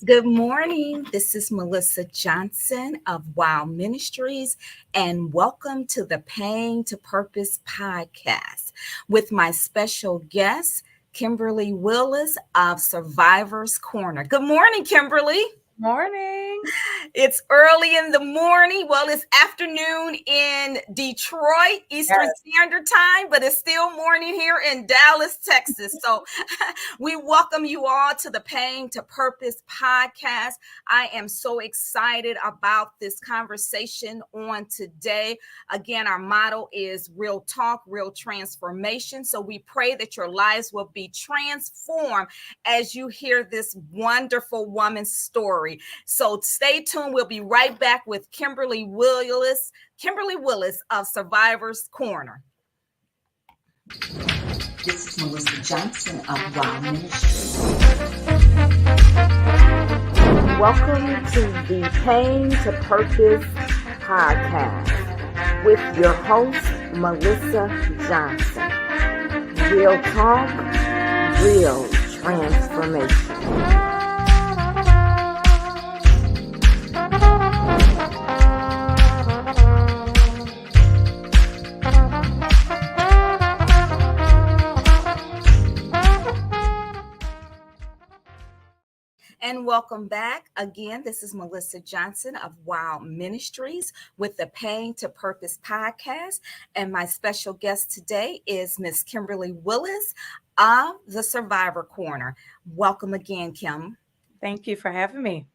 Good morning. This is Melissa Johnson of Wow Ministries, and welcome to the Pain to Purpose podcast with my special guest, Kimberly Willis of Survivor's Corner. Good morning, Kimberly. Morning. It's early in the morning. Well, it's afternoon in Detroit, Eastern Standard Time, but it's still morning here in Dallas, Texas. So we welcome you all to the Pain to Purpose podcast. I am so excited about this conversation on today. Again, our motto is real talk, real transformation. So we pray that your lives will be transformed as you hear this wonderful woman's story. So stay tuned. We'll be right back with Kimberly Willis of Survivor's Corner. This is Melissa Johnson of Wow Ministries. Welcome to the Pain to Purpose podcast with your host, Melissa Johnson. Real talk, real transformation. And welcome back. Again, this is Melissa Johnson of Wow Ministries with the Pain to Purpose podcast. And my special guest today is Miss Kimberly Willis of the Survivor Corner. Welcome again, Kim. Thank you for having me.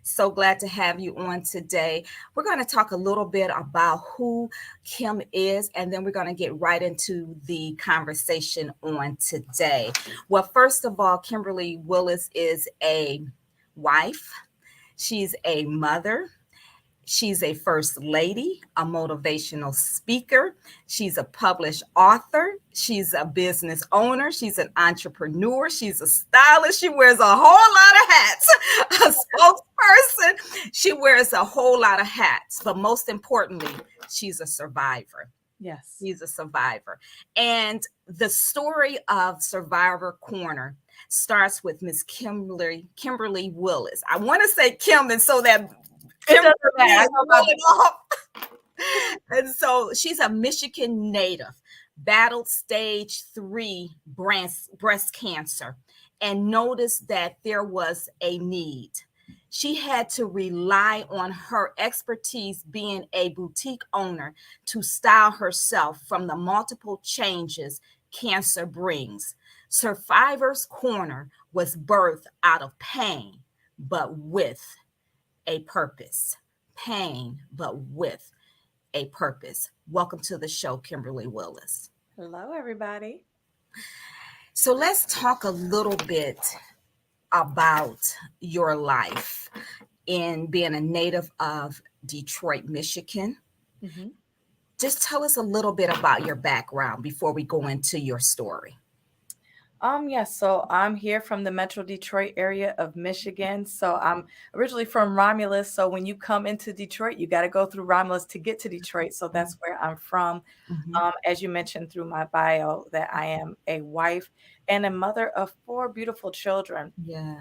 So glad to have you on today. We're going to talk a little bit about who Kim is, and then we're going to get right into the conversation on today. Well, first of all, Kimberly Willis is a wife. She's a mother. She's a first lady, a motivational speaker. She's a published author. She's a business owner. She's an entrepreneur. She's a stylist. She wears a whole lot of hats. A spokesperson. She wears a whole lot of hats. But most importantly, she's a survivor. Yes. She's a survivor. And the story of Survivor Corner starts with Miss Kimberly Willis. I want to say Kim, and so that and so she's a Michigan native, battled stage 3 breast cancer, and noticed that there was a need. She had to rely on her expertise being a boutique owner to style herself from the multiple changes cancer brings. Survivor's Corner was birthed out of pain, but with a purpose. Pain, but with a purpose. Welcome to the show, Kimberly Willis. Hello, everybody. So let's talk a little bit about your life in being a native of Detroit, Michigan. Mm-hmm. Just tell us a little bit about your background before we go into your story. Yes, so I'm here from the Metro Detroit area of Michigan. So I'm originally from Romulus. So when you come into Detroit, you got to go through Romulus to get to Detroit. So that's where I'm from. Mm-hmm. As you mentioned through my bio, that I am a wife and a mother of 4 beautiful children. Yes.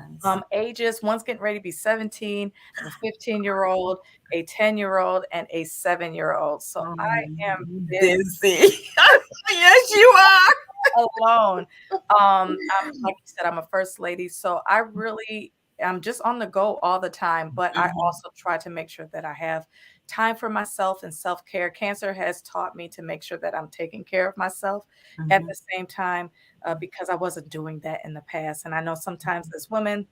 Ages, one's getting ready to be 17, a 15-year-old, a 10-year-old, and a 7-year-old. So I am busy. Yes, you are. Alone. Like you said, I'm a first lady, so I really am just on the go all the time, but I also try to make sure that I have time for myself and self-care. Cancer has taught me to make sure that I'm taking care of myself at the same time, because I wasn't doing that in the past. And I know sometimes as women,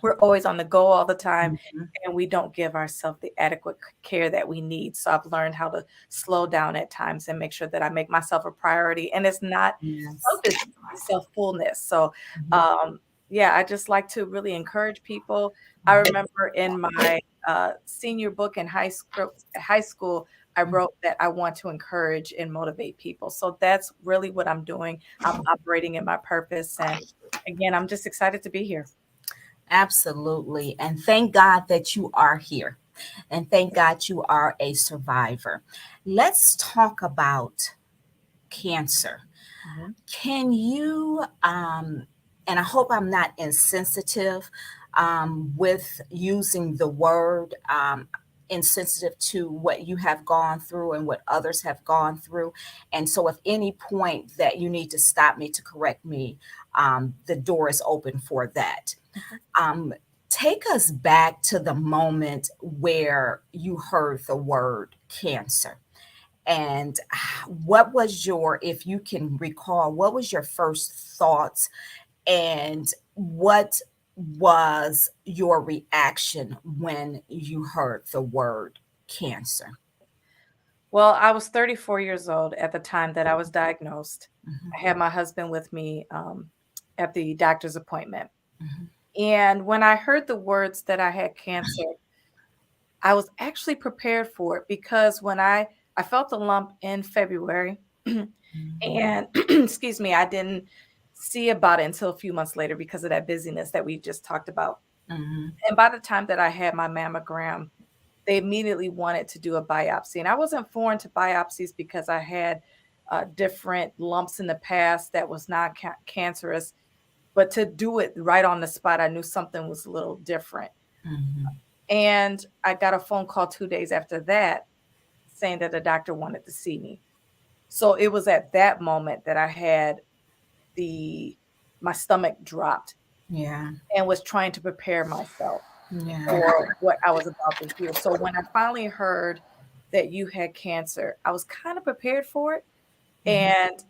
we're always on the go all the time, and we don't give ourselves the adequate care that we need. So I've learned how to slow down at times and make sure that I make myself a priority. And it's not selfish, it's self-fullness. So, I just like to really encourage people. I remember in my senior book in high school, I wrote that I want to encourage and motivate people. So that's really what I'm doing. I'm operating in my purpose. And again, I'm just excited to be here. Absolutely. And thank God that you are here. And thank God you are a survivor. Let's talk about cancer. Can you, and I hope I'm not insensitive, with using the word, insensitive to what you have gone through and what others have gone through. And so, if any point that you need to stop me to correct me, the door is open for that. Um, Take us back to the moment where you heard the word cancer. And what was your, if you can recall, what was your first thoughts and what was your reaction when you heard the word cancer? Well, I was 34 years old at the time that I was diagnosed. Mhm, I had my husband with me at the doctor's appointment. mhm, And when I heard the words that I had cancer, I was actually prepared for it because when I felt the lump in February mhm, and excuse me, I didn't see about it until a few months later because of that busyness that we just talked about. mhm, And by the time that I had my mammogram, they immediately wanted to do a biopsy. And I wasn't foreign to biopsies because I had different lumps in the past that was not cancerous. But to do it right on the spot, I knew something was a little different. mhm. And I got a phone call 2 days after that saying that the doctor wanted to see me. So it was at that moment that I had the my stomach dropped Yeah, and was trying to prepare myself yeah. for what I was about to hear. So when I finally heard that you had cancer, I was kind of prepared for it. Mhm, And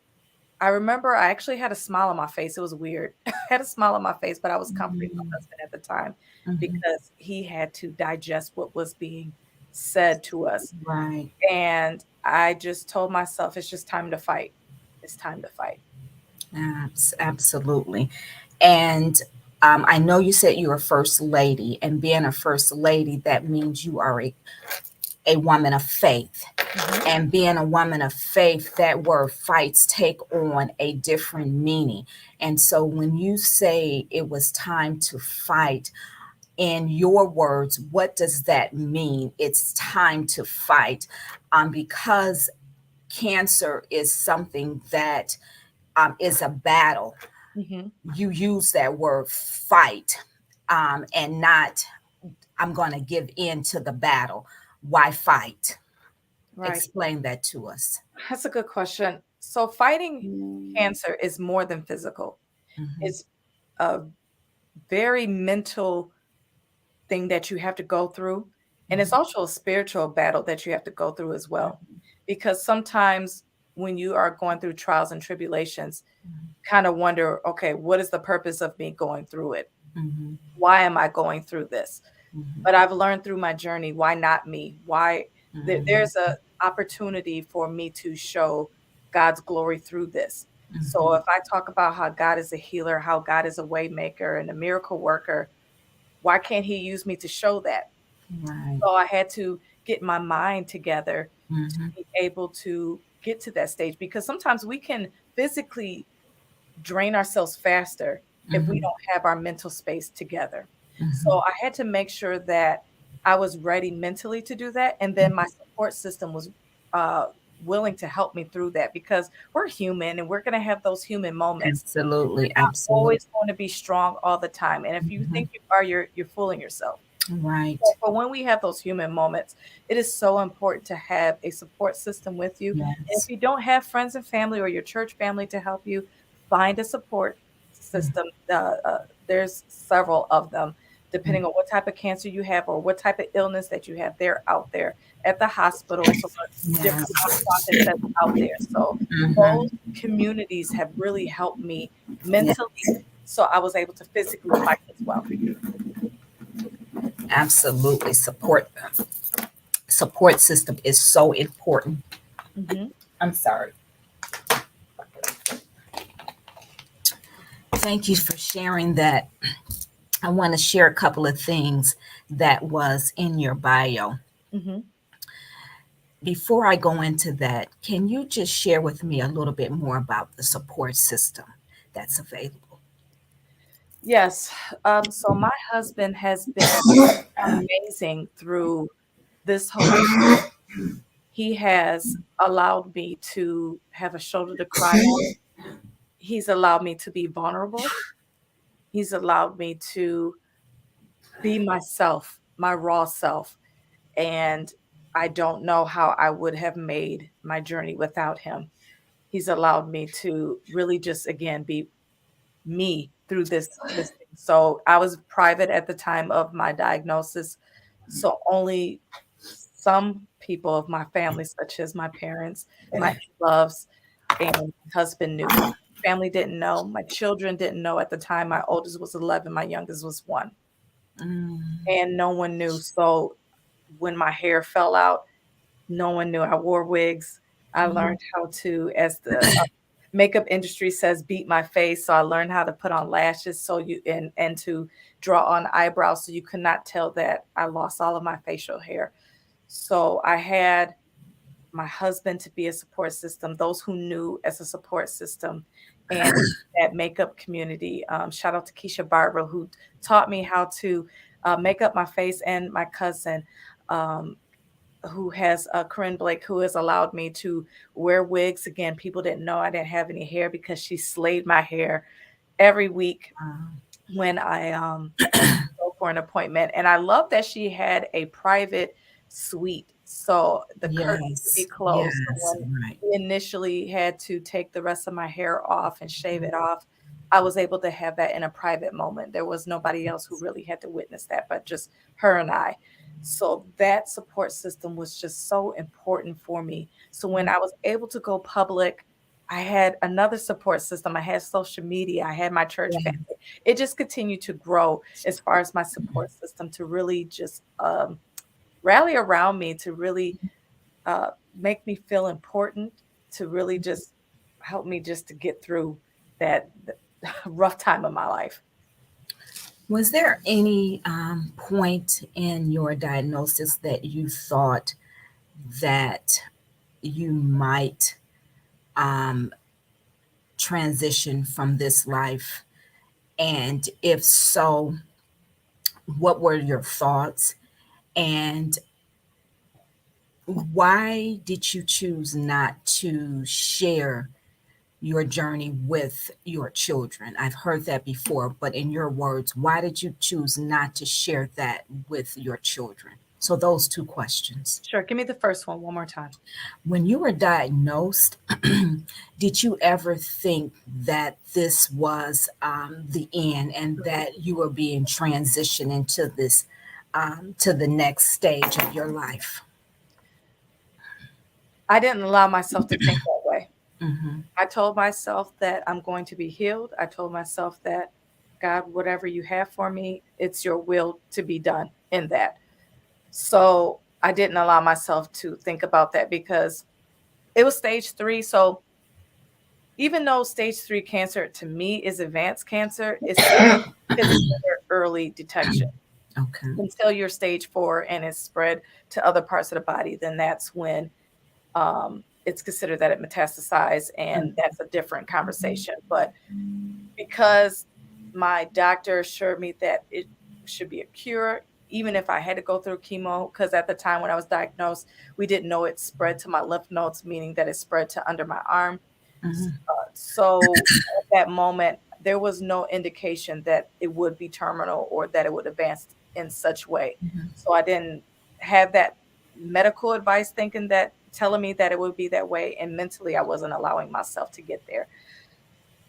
I remember I actually had a smile on my face. It was weird. I had a smile on my face, but I was comforting my mhm, husband at the time mhm. because he had to digest what was being said to us. Right. And I just told myself, it's just time to fight. It's time to fight. Absolutely. And I know you said you're a first lady, and being a first lady, that means you are a woman of faith. Mhm. And being a woman of faith, that word fights take on a different meaning. And so when you say it was time to fight, in your words, what does that mean? It's time to fight, because cancer is something that is a battle. Mhm. You use that word fight, and not, I'm going to give in to the battle. Why fight? Right. Explain that to us. That's a good question. So fighting cancer is more than physical. Mhm, It's a very mental thing that you have to go through. And it's mhm, also a spiritual battle that you have to go through as well. mhm, Because sometimes when you are going through trials and tribulations, mhm, kind of wonder, okay, what is the purpose of me going through it? mhm, Why am I going through this? mhm, But I've learned through my journey, why not me? Why mhm, there's a opportunity for me to show God's glory through this. So mhm. if I talk about how God is a healer, how God is a way maker and a miracle worker, why can't he use me to show that? Right. So I had to get my mind together to Mhm, be able to get to that stage because sometimes we can physically drain ourselves faster if we mhm, don't have our mental space together. So mhm, I had to make sure that I was ready mentally to do that, and then my support system was uh, willing to help me through that because we're human and we're going to have those human moments. absolutely. Not Absolutely. always going to be strong all the time, and if you Mhm, think you are, you're fooling yourself. So right. for when we have those human moments, it is so important to have a support system with you. And if Yes. you don't have friends and family or your church family to help you, find a support Mhm, system. There's several of them, depending on what type of cancer you have or what type of illness that you have. They're out there at the hospitals or different yes. nonprofits that's out there. So Mhm, those communities have really helped me yeah, mentally, so I was able to physically fight as well. absolutely. Support system is so important. Mhm. I'm sorry. Thank you for sharing that. I want to share a couple of things that was in your bio. Mhm. Before I go into that, can you just share with me a little bit more about the support system that's available? Yes. So my husband has been amazing through this whole journey. He has allowed me to have a shoulder to cry on. He's allowed me to be vulnerable. He's allowed me to be myself, my raw self. And I don't know how I would have made my journey without him. He's allowed me to really just again be me through this thing. So I was private at the time of my diagnosis. So only some people of my family, such as my parents, my loves, and my husband knew. Family didn't know. My children didn't know at the time. My oldest was 11, my youngest was 1. Mm, And no one knew. So when my hair fell out, no one knew. I wore wigs. I mhm. learned how to, as the makeup industry says, beat my face. So I learned how to put on lashes so you and to draw on eyebrows so you could not tell that I lost all of my facial hair. So I had my husband to be a support system, those who knew as a support system, and that makeup community. Shout out to Keisha Barber, who taught me how to make up my face, and my cousin, um, who has Corinne Blake, who has allowed me to wear wigs. Again, people didn't know I didn't have any hair because she slayed my hair every week Wow. when I go for an appointment. And I love that she had a private suite. So the curtains would be Yes, closed. So yes, when right. we initially had to take the rest of my hair off and shave it off, I was able to have that in a private moment. There was nobody else who really had to witness that, but just her and I. So that support system was just so important for me. So when I was able to go public, I had another support system. I had social media. I had my church Yeah. family. It just continued to grow as far as my support system to really just rally around me, to really make me feel important, to really just help me just to get through that rough time of my life. Was there any point in your diagnosis that you thought that you might um, transition from this life? And if so, what were your thoughts? And why did you choose not to share your journey with your children? I've heard that before, but in your words, why did you choose not to share that with your children? So, those two questions. Sure, give me the first one more time. When you were diagnosed, did you ever think that this was the end and that you were being transitioned into this, to the next stage of your life? I didn't allow myself to think that way. Hmm. I told myself that I'm going to be healed. I told myself that, God, whatever you have for me, it's your will to be done in that. So I didn't allow myself to think about that because it was stage 3. So even though stage 3 cancer to me is advanced cancer, it's still considered early detection. Okay. Until you're stage 4 and it's spread to other parts of the body, then that's when it's considered that it metastasized, and that's a different conversation. But because my doctor assured me that it should be a cure, even if I had to go through chemo, because at the time when I was diagnosed, we didn't know it spread to my lymph nodes, meaning that it spread to under my arm. Hmm. So at that moment, there was no indication that it would be terminal or that it would advance in such way. So I didn't have that medical advice thinking that telling me that it would be that way. And mentally, I wasn't allowing myself to get there.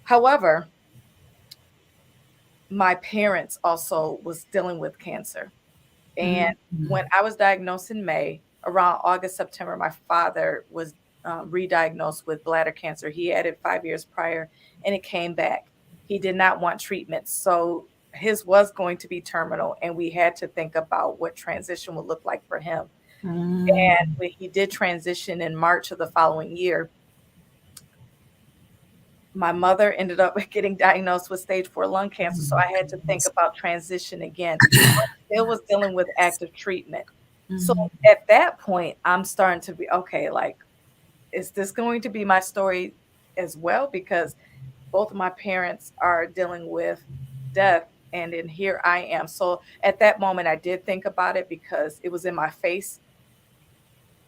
However, my parents also was dealing with cancer. And when Hmm. I was diagnosed in May, around August, September, my father was re-diagnosed with bladder cancer. He had it 5 years prior, and it came back. He did not want treatment, so his was going to be terminal, and we had to think about what transition would look like for him. And Mm. when he did transition in March of the following year, my mother ended up getting diagnosed with stage 4 lung Oh cancer. So my I had to think goodness. about transition again. Still was dealing with active treatment. So Mhm. at that point, I'm starting to be okay, like, is this going to be my story as well? Because both of my parents are dealing with death. And then here I am. So at that moment, I did think about it because it was in my face,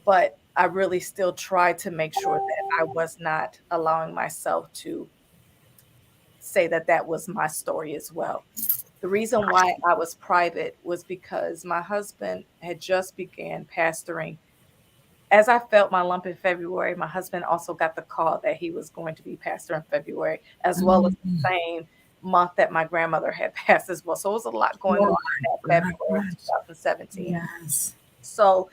but I really still tried to make sure that I was not allowing myself to say that that was my story as well. The reason why I was private was because my husband had just began pastoring. As I felt my lump in February, my husband also got the call that he was going to be pastor in February, as well as Mhm. the same month that my grandmother had passed as well. So it was a lot going on Right, in that right, February of right. 2017. Yes. So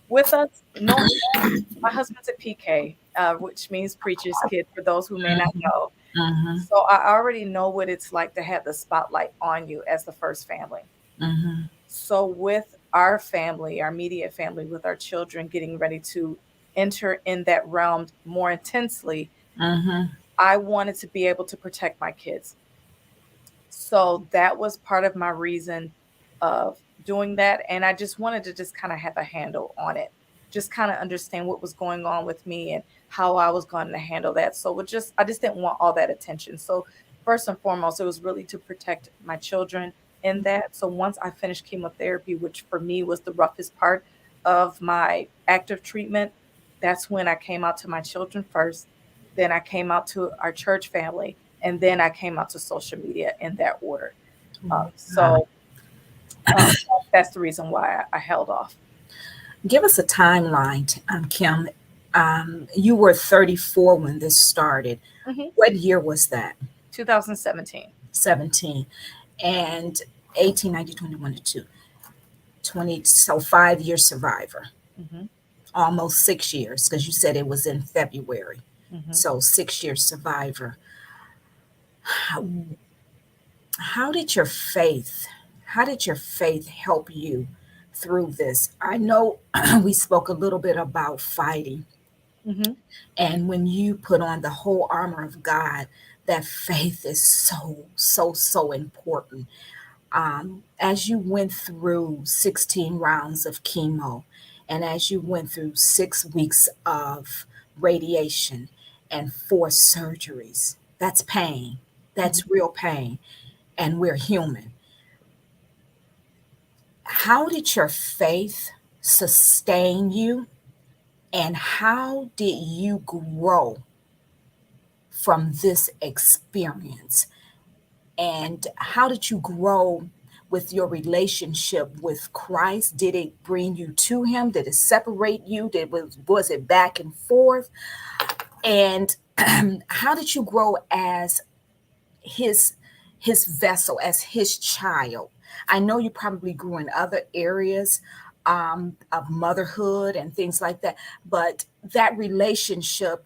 with us knowing that, my husband's a PK, which means preacher's kid for those who may not Mhm, know. mhm, So I already know what it's like to have the spotlight on you as the first family. mhm, So with our family, our immediate family, with our children getting ready to enter in that realm more intensely, mhm. I wanted to be able to protect my kids. So that was part of my reason of doing that. And I just wanted to just kind of have a handle on it, just kind of understand what was going on with me and how I was going to handle that. So I just didn't want all that attention. So first and foremost, it was really to protect my children in that. So once I finished chemotherapy, which for me was the roughest part of my active treatment, that's when I came out to my children first. Then I came out to our church family, and then I came out to social media in that order. Wow. So um, that's the reason why I held off. Give us a timeline, Kim. You were 34 when this started. Hmm. What year was that? 2017. 17. And 18, 19, 21, 2. 20, so 5 year survivor. Hmm. Almost 6 years, because you said it was in February. Hmm. So 6 year survivor. How, how did your faith, how did your faith help you through this? I know we spoke a little bit about fighting. Hmm. And when you put on the whole armor of God, that faith is so, so, so important. As you went through 16 rounds of chemo, and as you went through 6 weeks of radiation and 4 surgeries, that's pain. That's Hmm. real pain. And we're human. How did your faith sustain you? And how did you grow from this experience? And how did you grow with your relationship with Christ? Did it bring you to him? Did it separate you? Was it back and forth? And how did you grow as his his vessel, as his child? I know you probably grew in other areas of motherhood and things like that, but that relationship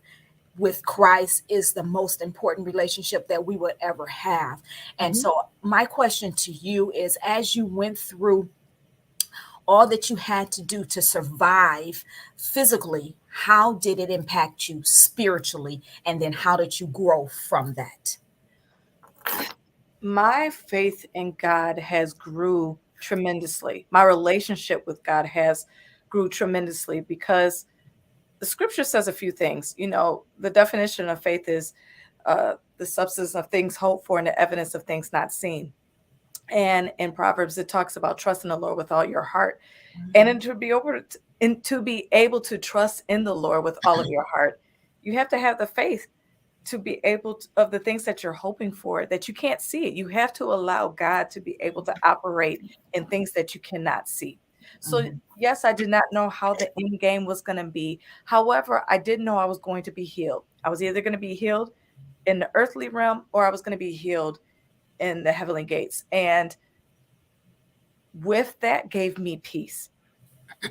with Christ is the most important relationship that we would ever have. And Hmm. so, my question to you is, as you went through all that you had to do to survive physically, how did it impact you spiritually? And then, how did you grow from that? My faith in God has grew tremendously. My relationship with God has grew tremendously because the scripture says a few things. You know, the definition of faith is the substance of things hoped for and the evidence of things not seen. And in Proverbs, it talks about trusting the Lord with all your heart. And then to be able to trust in the Lord with all of your heart, you have to have the faith to be able to, of the things that you're hoping for that you can't see it. You have to allow God to be able to operate in things that you cannot see. So Mhm. yes, I did not know how the end game was going to be. However, I did know I was going to be healed. I was either going to be healed in the earthly realm or I was going to be healed in the heavenly gates. And with that gave me peace.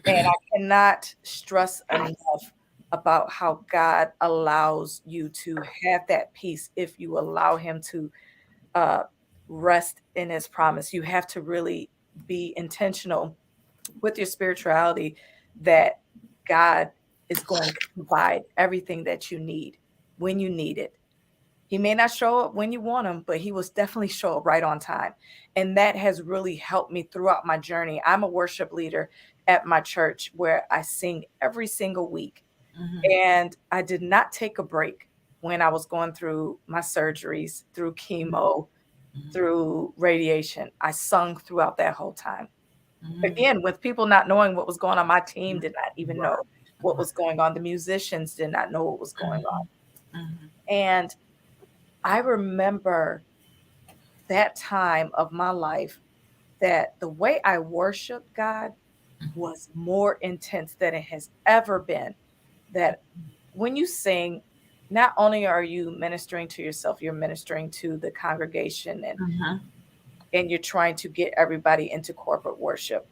And I cannot stress enough about how God allows you to have that peace if you allow Him to uh, rest in His promise. You have to really be intentional with your spirituality that God is going to provide everything that you need when you need it. He may not show up when you want him, but he will definitely show up right on time. And that has really helped me throughout my journey. I'm a worship leader at my church where I sing every single week. Mhm. And I did not take a break when I was going through my surgeries, through chemo, through radiation. I sung throughout that whole time. Mhm. Again, with people not knowing what was going on, my team Mhm. did not even Right. know what Right. was going on. The musicians did not know what was going on. Mhm. Mhm. And I remember that time of my life that the way I worship God was more intense than it has ever been. That when you sing, not only are you ministering to yourself, you're ministering to the congregation, Mhm. and you're trying to get everybody into corporate worship.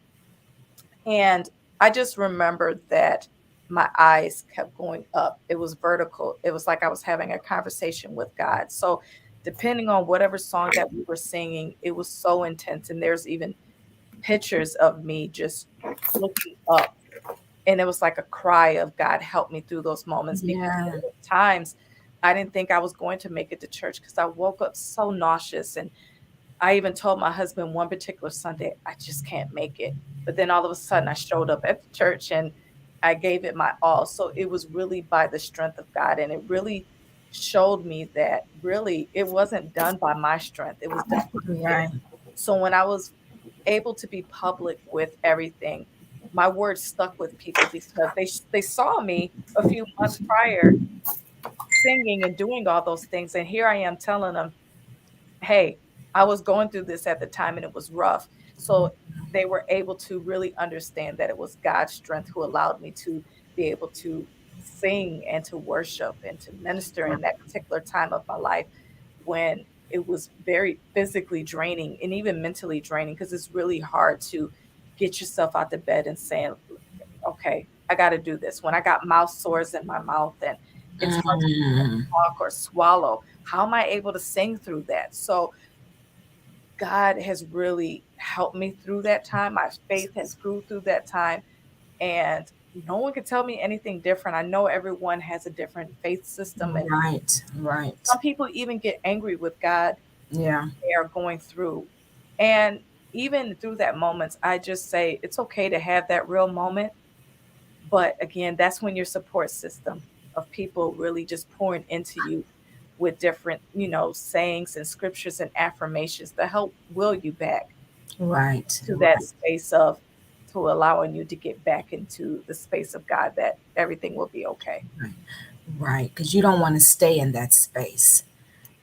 And I just remember that my eyes kept going up. It was vertical. It was like I was having a conversation with God. So, depending on whatever song that we were singing, it was so intense. And there's even pictures of me just looking up. And it was like a cry of God, help me through those moments, because Yeah. there were times I didn't think I was going to make it to church because I woke up so nauseous. And I even told my husband one particular Sunday, I just can't make it. But then all of a sudden I showed up at the church and I gave it my all. So it was really by the strength of God. And it really showed me that really it wasn't done by my strength. It was done by Right. His. So when I was able to be public with everything, my words stuck with people because they saw me a few months prior singing and doing all those things. And here I am telling them, hey, I was going through this at the time and it was rough. So they were able to really understand that it was God's strength who allowed me to be able to sing and to worship and to minister in that particular time of my life when it was very physically draining and even mentally draining, because it's really hard to get yourself out the bed and saying, okay, I got to do this. When I got mouth sores in my mouth and it's hard to Mm. talk or swallow, how am I able to sing through that? So God has really helped me through that time. My faith has grew through that time, and no one can tell me anything different. I know everyone has a different faith system, and Right. Right. some people even get angry with God Yeah. they are going through. And even through that moments, I just say it's okay to have that real moment. But again, that's when your support system of people really just pouring into you with different, sayings and scriptures and affirmations to help will you back Right. to that Right. space of to allowing you to get back into the space of God, that everything will be okay. Right. Because you don't want to stay in that space.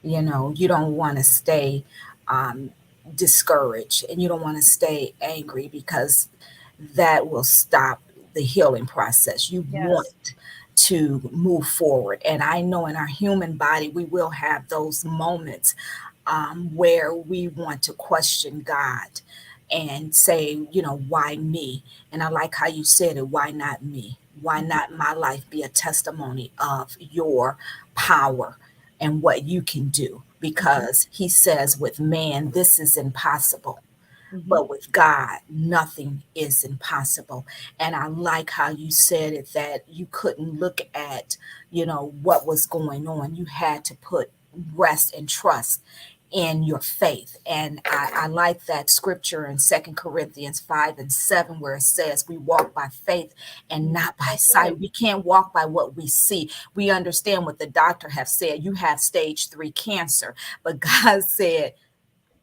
You don't want to stay um, discouraged, and you don't want to stay angry, because that will stop the healing process. You Yes. want to move forward. And I know in our human body, we will have those moments where we want to question God and say, why me? And I like how you said it, why not me? Why Mhm. not my life be a testimony of your power and what you can do? Mhm. Because he says, with man, this is impossible. Mhm. But with God, nothing is impossible. And I like how you said it, that you couldn't look at, what was going on. You had to put rest and trust in your faith. And I like that scripture in 2 Corinthians 5:7, where it says we walk by faith and not by That's right. sight. We can't walk by what we see. We understand what the doctor have said. You have stage 3 cancer, but God said,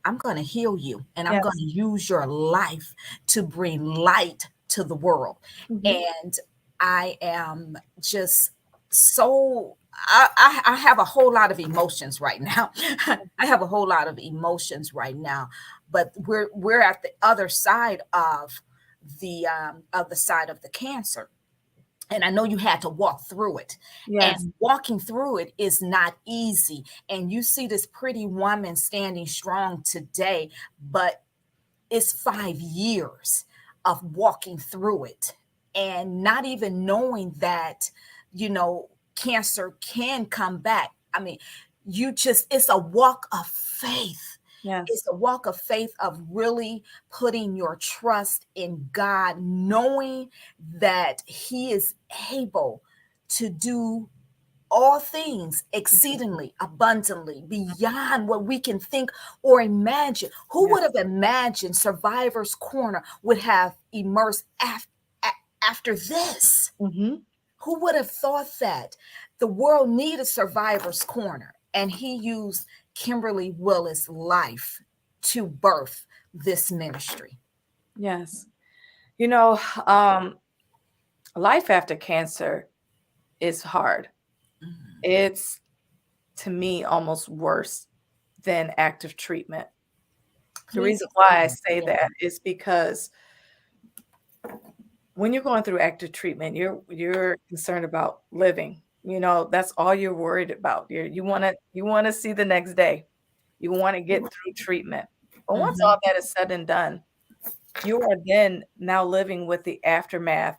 I'm going to heal you, and I'm going Yes. to use your life to bring light to the world. Mhm. And I am just so, I have a whole lot of emotions right now. I have a whole lot of emotions right now, but we're at the other side of the side of the cancer, and I know you had to walk through it. Yes. And walking through it is not easy. And you see this pretty woman standing strong today, but it's 5 years of walking through it and not even knowing that, cancer can come back. I mean, it's a walk of faith. Yes. It's a walk of faith of really putting your trust in God, knowing that He is able to do all things exceedingly abundantly beyond what we can think or imagine. Who would Yes. have imagined Survivor's Corner would have emerged after this? Mhm. Who would have thought that the world needed Survivor's Corner? And he used Kimberly Willis' life to birth this ministry. Yes. You know, um, life after cancer is hard. Mhm. It's, to me, almost worse than active treatment. The Please reason why I explain. say Yeah. that is because when you're going through active treatment, you're concerned about living. That's all you're worried about. You wanna see the next day. You wanna get through treatment. But once Mhm. all that is said and done, you are then now living with the aftermath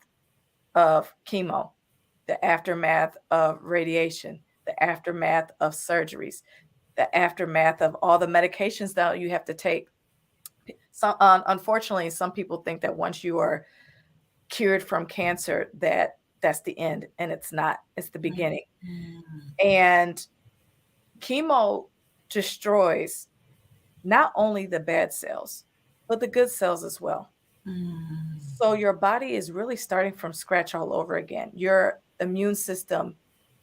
of chemo, the aftermath of radiation, the aftermath of surgeries, the aftermath of all the medications that you have to take. Unfortunately, some people think that once you are cured from cancer, that's the end, and it's not. It's the beginning. Mhm. And chemo destroys not only the bad cells, but the good cells as well. Mhm. So your body is really starting from scratch all over again. Your immune system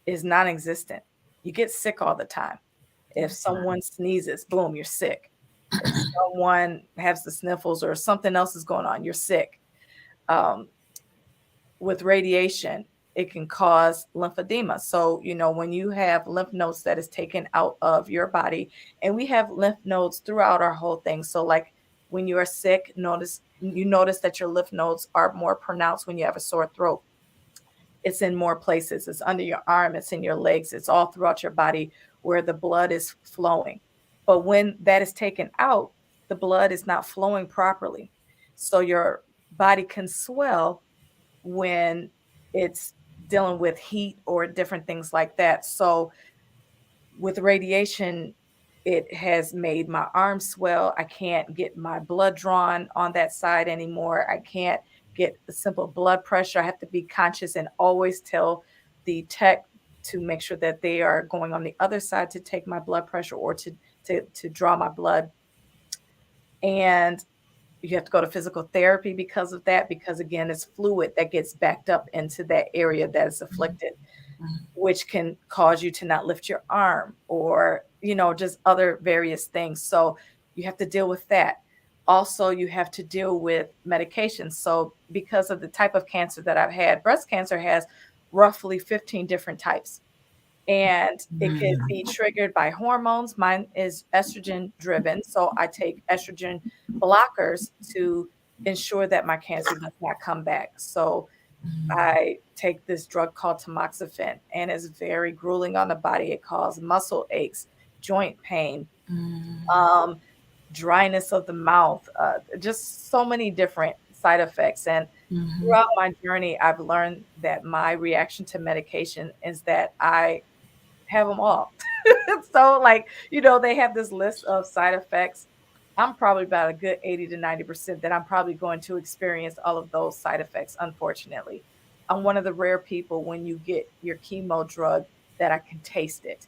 is non-existent. You get sick all the time. If Yes. someone sneezes, boom, you're sick. If someone has the sniffles or something else is going on, you're sick. Um, with radiation, it can cause lymphedema. So, when you have lymph nodes that is taken out of your body, and we have lymph nodes throughout our whole thing. So, like when you are sick, you notice that your lymph nodes are more pronounced when you have a sore throat. It's in more places. It's under your arm, it's in your legs, it's all throughout your body where the blood is flowing. But when that is taken out, the blood is not flowing properly. So your body can swell when it's dealing with heat or different things like that. So with radiation, it has made my arms swell. I can't get my blood drawn on that side anymore. I can't get the simple blood pressure. I have to be conscious and always tell the tech to make sure that they are going on the other side to take my blood pressure or to draw my blood. And you have to go to physical therapy because of that, because again, it's fluid that gets backed up into that area that is afflicted, which can cause you to not lift your arm or, just other various things. So you have to deal with that. Also, you have to deal with medications. So because of the type of cancer that I've had, breast cancer has roughly 15 different types. And it could be Mhm. triggered by hormones. Mine is estrogen driven. So I take estrogen blockers to ensure that my cancer does not come back. So I take this drug called tamoxifen, and it's very grueling on the body. It causes muscle aches, joint pain, Mhm. um, dryness of the mouth, just so many different side effects. And Mhm. throughout my journey, I've learned that my reaction to medication is that I have them all. So, like, they have this list of side effects. I'm probably about a good 80 to 90% that I'm probably going to experience all of those side effects, unfortunately. I'm one of the rare people when you get your chemo drug that I can taste it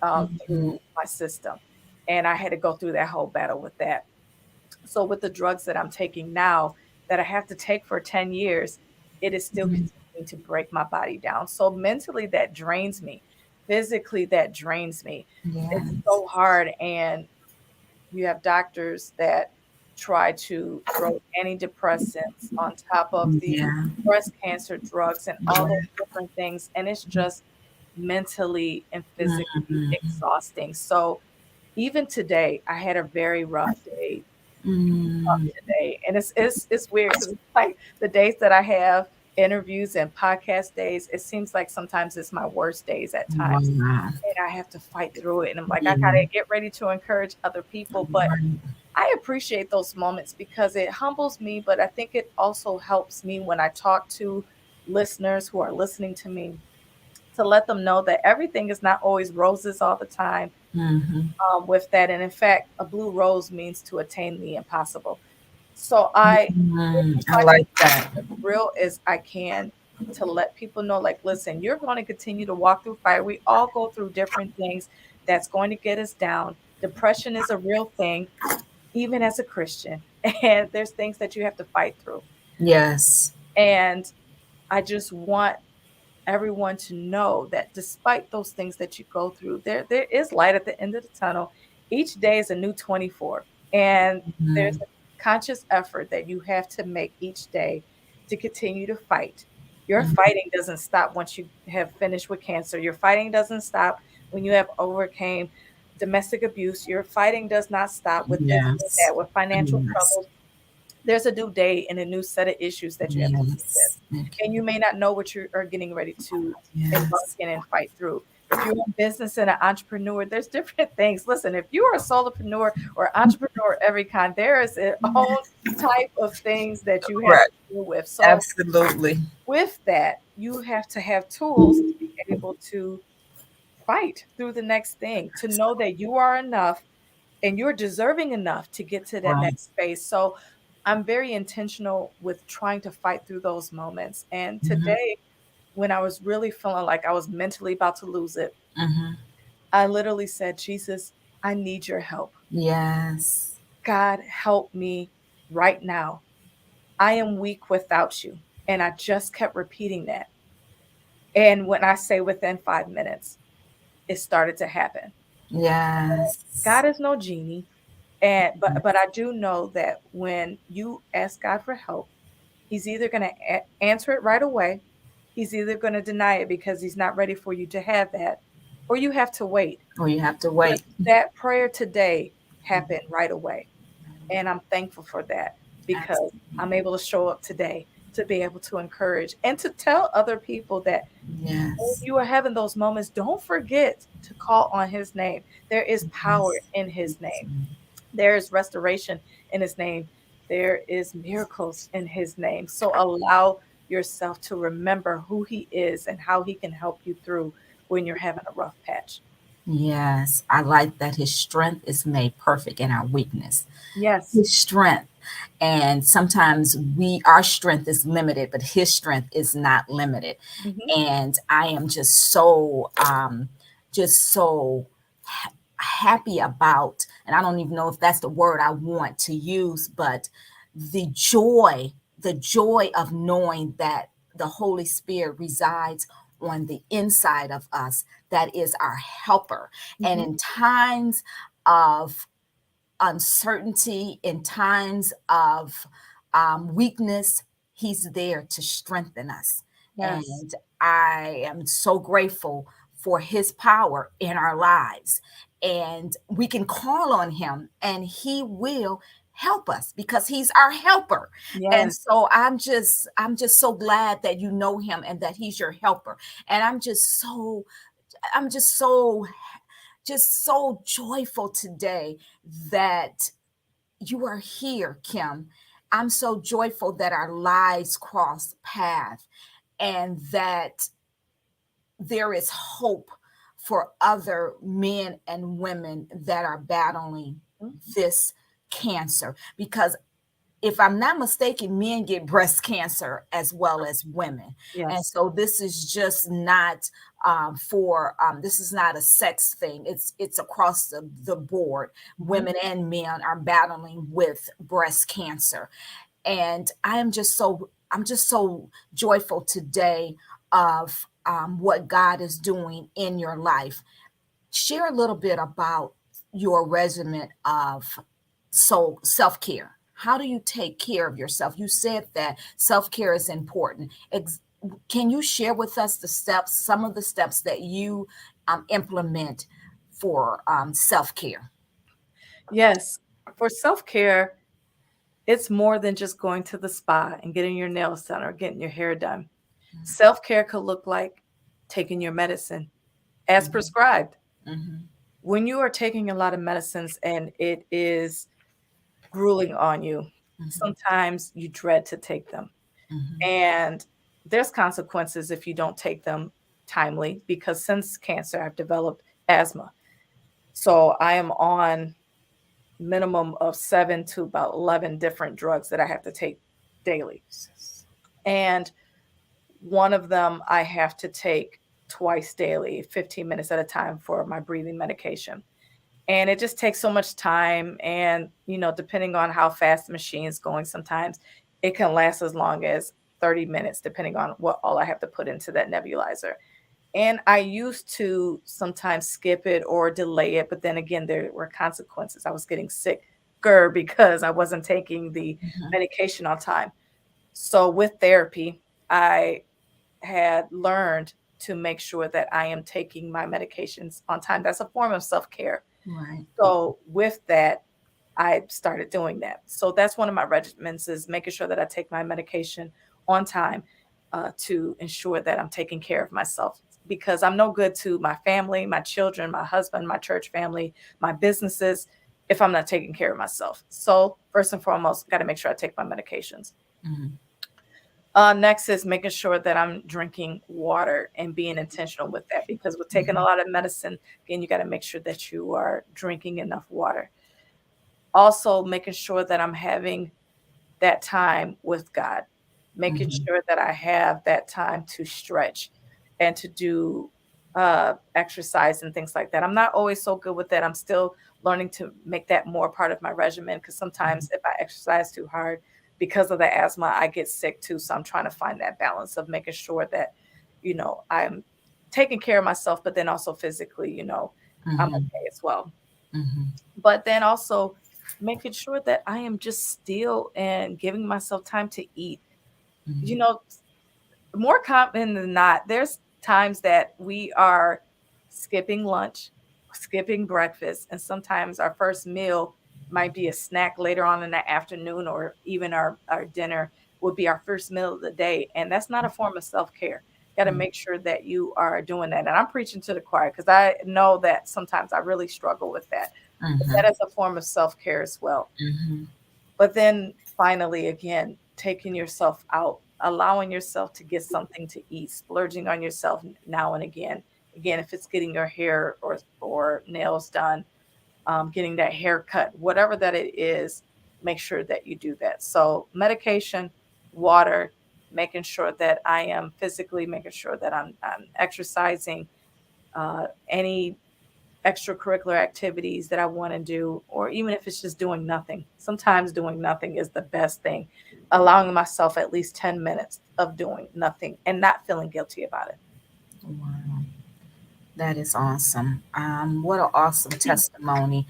Mhm. through my system. And I had to go through that whole battle with that. So, with the drugs that I'm taking now that I have to take for 10 years, it is still Mhm. continuing to break my body down. So, mentally, that drains me. Physically, that drains me. It's Yes. so hard. And you have doctors that try to throw antidepressants on top of the Yeah. breast cancer drugs and all Yeah. those different things. And it's just mentally and physically Mhm. exhausting. So, even today, I had a very rough day Mm. today. And it's weird because it's like the days that I have interviews and podcast days, it seems like sometimes it's my worst days at times. Wow. And I have to fight through it. And I'm like, I Yeah. gotta get ready to encourage other people. But Right. I appreciate those moments because it humbles me, but I think it also helps me when I talk to listeners who are listening to me to let them know that everything is not always roses all the time Mhm. with that. And in fact, a blue rose means to attain the impossible. So I Mm. I try to like be that. as real as I can to let people know, like, listen, you're going to continue to walk through fire. We all go through different things that's going to get us down. Depression is a real thing, even as a Christian. And there's things that you have to fight through. Yes. And I just want everyone to know that despite those things that you go through, there is light at the end of the tunnel. Each day is a new 24. And there's Mhm. a conscious effort that you have to make each day to continue to fight. Your Mhm. fighting doesn't stop once you have finished with cancer. Your fighting doesn't stop when you have overcame domestic abuse, your fighting does not stop with this or Yes. that, with financial Yes. troubles. There's a new day and a new set of issues that you have to deal with. Yes. And you may not know what you are getting ready to embark Yes. in and fight through. If you're in business and an entrepreneur, there's different things. Listen, if you are a solopreneur or entrepreneur of every kind, there is a own type of things that you have Correct. to deal with. So Absolutely. with that, you have to have tools to be able to fight through the next thing, to know that you are enough and you're deserving enough to get to that Right. next space. So I'm very intentional with trying to fight through those moments. And Hmm. today, when I was really feeling like I was mentally about to lose it, Hmm. I literally said, Jesus, I need your help. Yes. God, help me right now. I am weak without you. And I just kept repeating that. And when I say within 5 minutes, it started to happen. Yes. God is no genie. And but I do know that when you ask God for help, he's either going to answer it right away, he's either going to deny it because he's not ready for you to have that, or you have to wait. Or you have to But wait. that prayer today happened right away. And I'm thankful for that because Absolutely. I'm able to show up today to be able to encourage and to tell other people that when Yes. you are having those moments, don't forget to call on his name. There is power Yes. in his name. There is restoration in his name. There is miracles in his name. So allow yourself to remember who he is and how he can help you through when you're having a rough patch. Yes. I like that his strength is made perfect in our weakness. Yes. His strength. And sometimes our strength is limited, but his strength is not limited. Hmm. And I am just so happy about, and I don't even know if that's the word I want to use, but the joy of knowing that the Holy Spirit resides on the inside of us, that is our helper. And Hmm. in times of uncertainty, in times of weakness, he's there to strengthen us. Yes. And I am so grateful for his power in our lives. And we can call on him and he will help us because he's our helper. And Yes. so I'm just so glad that you know him and that he's your helper. And I'm just so joyful today that you are here, Kim. I'm so joyful that our lives cross paths and that there is hope for other men and women that are battling Mhm. this cancer. Because if I'm not mistaken, men get breast cancer as well as women. And Yes. so this is just not this is not a sex thing. It's across the board. Hmm. Women and men are battling with breast cancer. And I'm just so joyful today of what God is doing in your life. Share a little bit about your regimen of self-care. How do you take care of yourself? You said that self-care is important. Can you share with us some of the steps that you implement for self-care? Yes. For self care, it's more than just going to the spa and getting your nails done or getting your hair done. Self care could look like taking your medicine as Mhm, prescribed. mhm, When you are taking a lot of medicines and it is grueling on you, mhm, sometimes you dread to take them. mhm, And there's consequences if you don't take them timely because since cancer, I've developed asthma. So I am on minimum of 7 to about 11 different drugs that I have to take daily. And one of them I have to take twice daily, 15 minutes at a time for my breathing medication. And it just takes so much time. And, depending on how fast the machine is going, sometimes it can last as long as 30 minutes, depending on what all I have to put into that nebulizer. And I used to sometimes skip it or delay it, but then again, there were consequences. I was getting sicker because I wasn't taking the mhm. medication on time. So with therapy, I had learned to make sure that I am taking my medications on time. That's a form of self care. Right. So with that, I started doing that. So that's one of my regimens, is making sure that I take my medication on time, to ensure that I'm taking care of myself, because I'm no good to my family, my children, my husband, my church family, my businesses, if I'm not taking care of myself. So first and foremost, got to make sure I take my medications. Mm-hmm. Next is making sure that I'm drinking water and being intentional with that, because with taking a lot of medicine, again, you got to make sure that you are drinking enough water. Also, making sure that I'm having that time with God, making Mm-hmm. sure that I have that time to stretch and to do exercise and things like that. I'm not always so good with that. I'm still learning to make that more part of my regimen, because sometimes if I exercise too hard because of the asthma, I get sick too. So I'm trying to find that balance of making sure that, I'm taking care of myself, but then also physically, I'm Mm-hmm. okay as well. Mm-hmm. But then also making sure that I am just still and giving myself time to eat. You Mm-hmm. know, more common than not, there's times that we are skipping lunch, skipping breakfast, and sometimes our first meal might be a snack later on in the afternoon, or even our dinner would be our first meal of the day. And that's not a form of self care. Got to make sure that you are doing that. And I'm preaching to the choir, because I know that sometimes I really struggle with that. But Mm-hmm. that is a form of self care as well. Mm-hmm. But then finally, again, taking yourself out, allowing yourself to get something to eat, splurging on yourself now and again. Again, if it's getting your hair or nails done, getting that haircut, whatever that it is, make sure that you do that. So medication, water, making sure that I am physically, making sure that I'm exercising, any extracurricular activities that I want to do, or even if it's just doing nothing. Sometimes doing nothing is the best thing. Allowing myself at least 10 minutes of doing nothing and not feeling guilty about it. Wow. That is awesome. What an awesome testimony.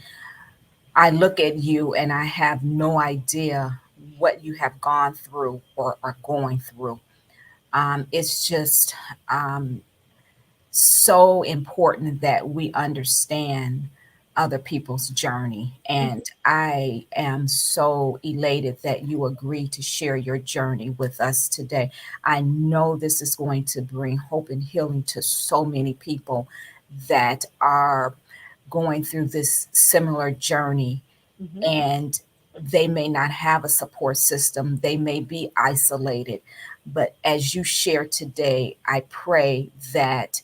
I look at you and I have no idea what you have gone through or are going through. It's just so important that we understand other people's journey. And I am so elated that you agreed to share your journey with us today. I know this is going to bring hope and healing to so many people that are going through this similar journey, Mhm. and they may not have a support system, they may be isolated. But as you share today, I pray that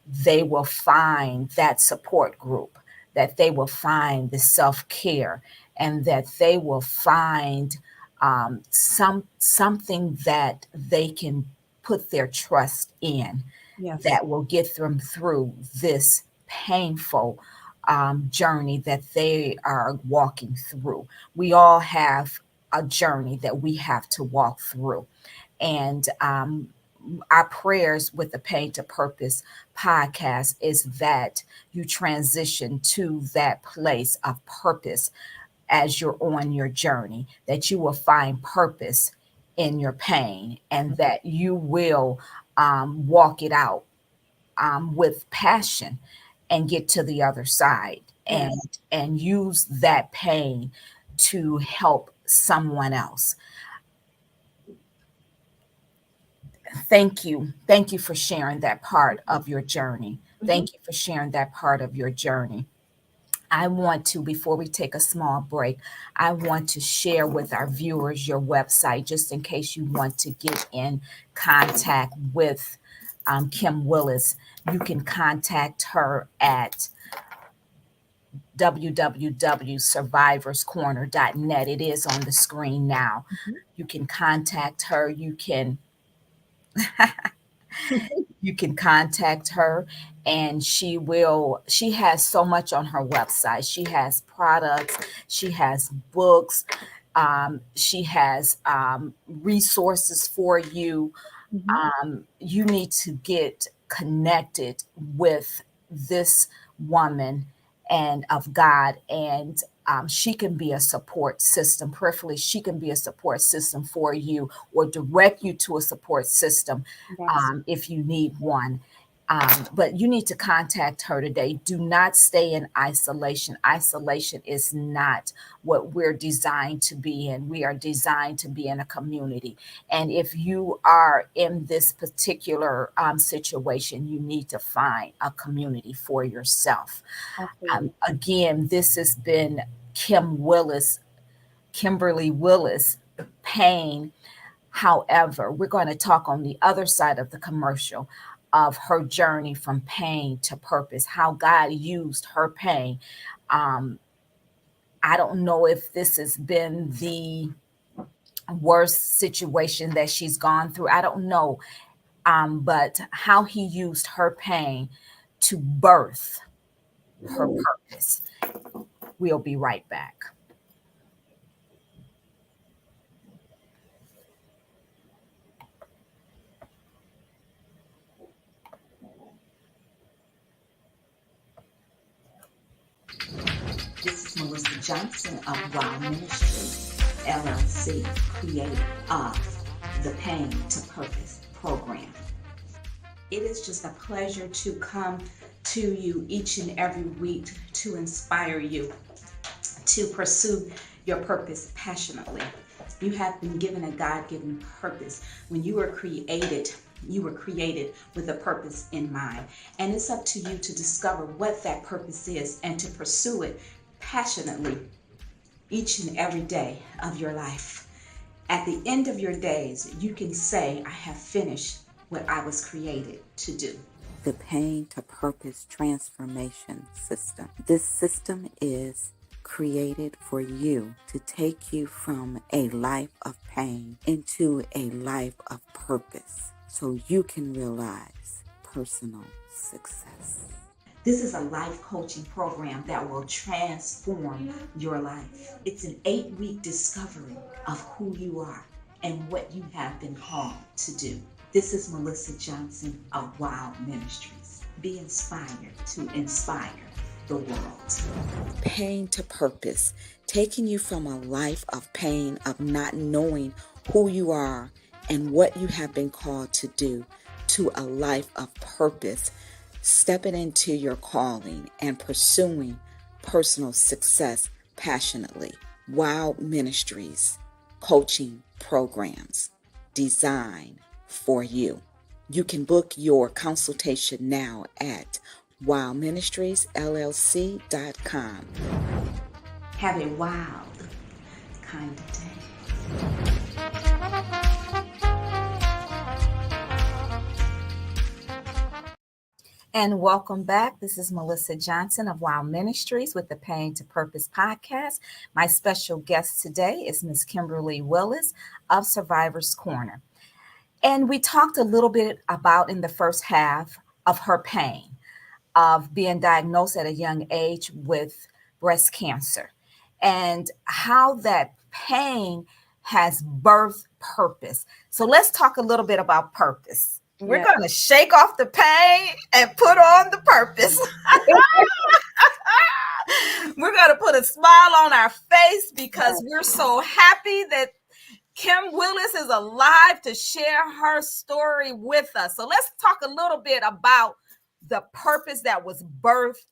they will find that support group, that they will find the self care, and that they will find something that they can put their trust in, Yes. that will get them through this painful journey that they are walking through. We all have a journey that we have to walk through. And our prayers with the Pain to Purpose podcast is that you transition to that place of purpose as you're on your journey, that you will find purpose in your pain, and that you will walk it out with passion and get to the other side, Yes. and use that pain to help someone else. Thank you. Thank you for sharing that part of your journey. Mhm. Thank you for sharing that part of your journey. I want to, before we take a small break, I want to share with our viewers your website, just in case you want to get in contact with Kim Willis. You can contact her at www.survivorscorner.net. It is on the screen now. Mhm. You can contact her. You can contact her, and she has so much on her website. She has products, she has books, she has resources for you. Mhm. You need to get connected with this woman and of God, and she can be a support system. Preferably, she can be a support system for you, or direct you to a support system Yes. if you need one. But you need to contact her today. Do not stay in isolation. Isolation is not what we're designed to be in. We are designed to be in a community. And if you are in this particular situation, you need to find a community for yourself. Absolutely. Again, this has been Kimberly Willis, Pain. However, we're going to talk on the other side of the commercial of her journey from pain to purpose, how God used her pain. Um, I don't know if this has been the worst situation that she's gone through. I don't know. But how he used her pain to birth her purpose. We'll be right back. This is Melissa Johnson of Wow Ministries, LLC, creator of the Pain to Purpose program. It is just a pleasure to come to you each and every week to inspire you to pursue your purpose passionately. You have been given a God-given purpose. When you were created with a purpose in mind. And it's up to you to discover what that purpose is and to pursue it passionately each and every day of your life. At the end of your days, you can say, I have finished what I was created to do. The Pain to Purpose Transformation System. This system is created for you to take you from a life of pain into a life of purpose so you can realize personal success. This is a life coaching program that will transform your life. It's an 8-week discovery of who you are and what you have been called to do. This is Melissa Johnson of Wow Ministries. Be inspired to inspire the world. Pain to Purpose, taking you from a life of pain, of not knowing who you are and what you have been called to do, to a life of purpose, stepping into your calling and pursuing personal success passionately. Wow Ministries coaching programs designed for you. You can book your consultation now at wowministriesllc.com. Have a wild kind of day. And welcome back. This is Melissa Johnson of Wow Ministries with the Pain to Purpose podcast. My special guest today is Miss Kimberly Willis of Survivor's Corner. And we talked a little bit about in the first half of her pain of being diagnosed at a young age with breast cancer and how that pain has birthed purpose. So let's talk a little bit about purpose. We're going to shake off the pain and put on the purpose. We're going to put a smile on our face because we're so happy that Kim Willis is alive to share her story with us. So let's talk a little bit about the purpose that was birthed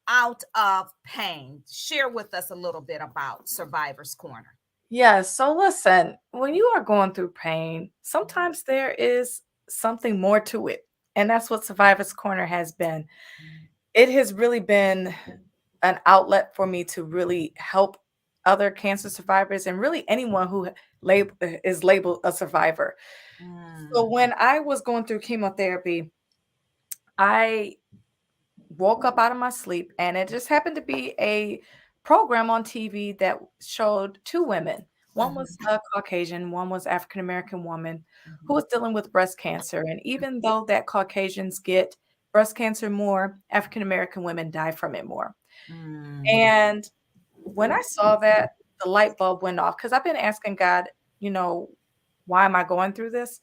out of pain. Share with us a little bit about Survivor's Corner. Yes. So listen, when you are going through pain, sometimes there is something more to it. And that's what Survivor's Corner has been. It has really been an outlet for me to really help other cancer survivors and really anyone who is labeled a survivor. So when I was going through chemotherapy, I woke up out of my sleep and it just happened to be a program on TV that showed two women. One was a Caucasian, one was African-American woman who was dealing with breast cancer. And even though that Caucasians get breast cancer more, African-American women die from it more. And when I saw that, the light bulb went off because I've been asking God, why am I going through this?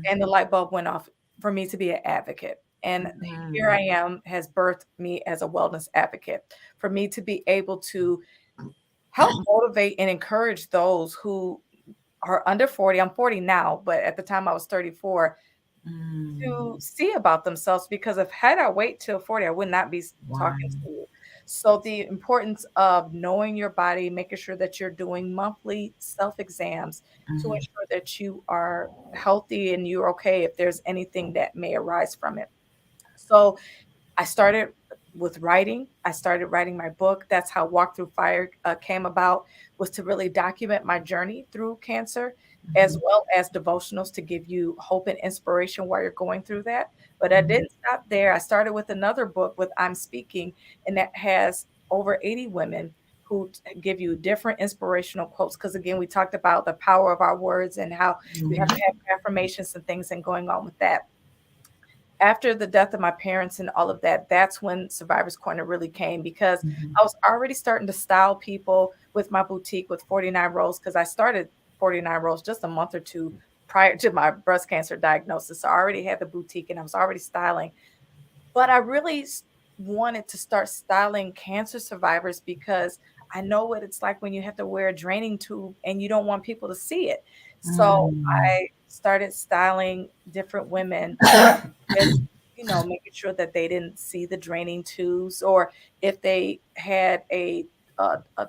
And the light bulb went off for me to be an advocate. And here I am, has birthed me as a wellness advocate, for me to be able to help motivate and encourage those who are under 40. I'm 40 now, but at the time I was 34, to see about themselves, because if had I wait till 40, I would not be Wow. talking to you. So the importance of knowing your body, making sure that you're doing monthly self-exams to Mhm. ensure that you are healthy and you're okay if there's anything that may arise from it. So I started with writing. I started writing my book. That's how Walk Through Fire came about, was to really document my journey through cancer, as Mhm. well as devotionals to give you hope and inspiration while you're going through that. But I Mhm. didn't stop there. I started with another book with I'm Speaking, and that has over 80 women who give you different inspirational quotes. Because again, we talked about the power of our words and how you have to Mhm. have affirmations and things and going on with that. After the death of my parents and all of that, that's when Survivor's Corner really came, because Mhm. I was already starting to style people with my boutique with 49 rows, because I started 49 rows just a month or two prior to my breast cancer diagnosis. So I already had the boutique and I was already styling. But I really wanted to start styling cancer survivors, because I know what it's like when you have to wear a draining tube and you don't want people to see it. So Mm. I started styling different women with, making sure that they didn't see the draining tubes, or if they had a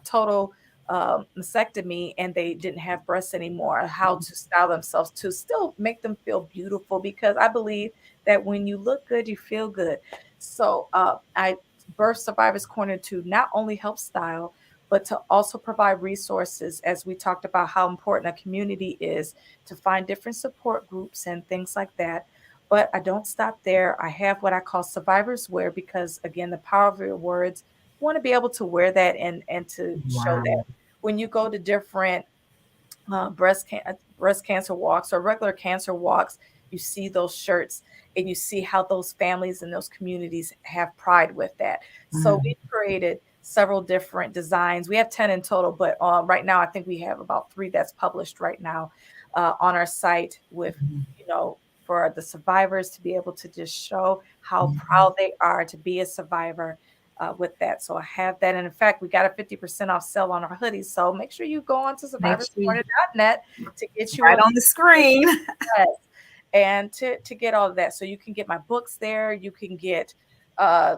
total mastectomy and they didn't have breasts anymore, how to style themselves to still make them feel beautiful, because I believe that when you look good, you feel good. So I birthed Survivors Corner to not only help style, but to also provide resources, as we talked about how important a community is, to find different support groups and things like that. But I don't stop there. I have what I call survivors wear, because again, the power of your words, want to be able to wear that and to show that Wow. when you go to different breast cancer walks or regular cancer walks, you see those shirts and you see how those families and those communities have pride with that. So Mhm. we created several different designs. We have 10 in total, but right now I think we have about 3 that's published right now on our site, with, Mhm. for the survivors to be able to just show how Mhm. proud they are to be a survivor with that. So I have that. And in fact, we got a 50% off sale on our hoodies. So make sure you go on to Make sure you survivorscorner.net to get you right a on the screen. yes, and to get all of that. So you can get my books there. You can get uh,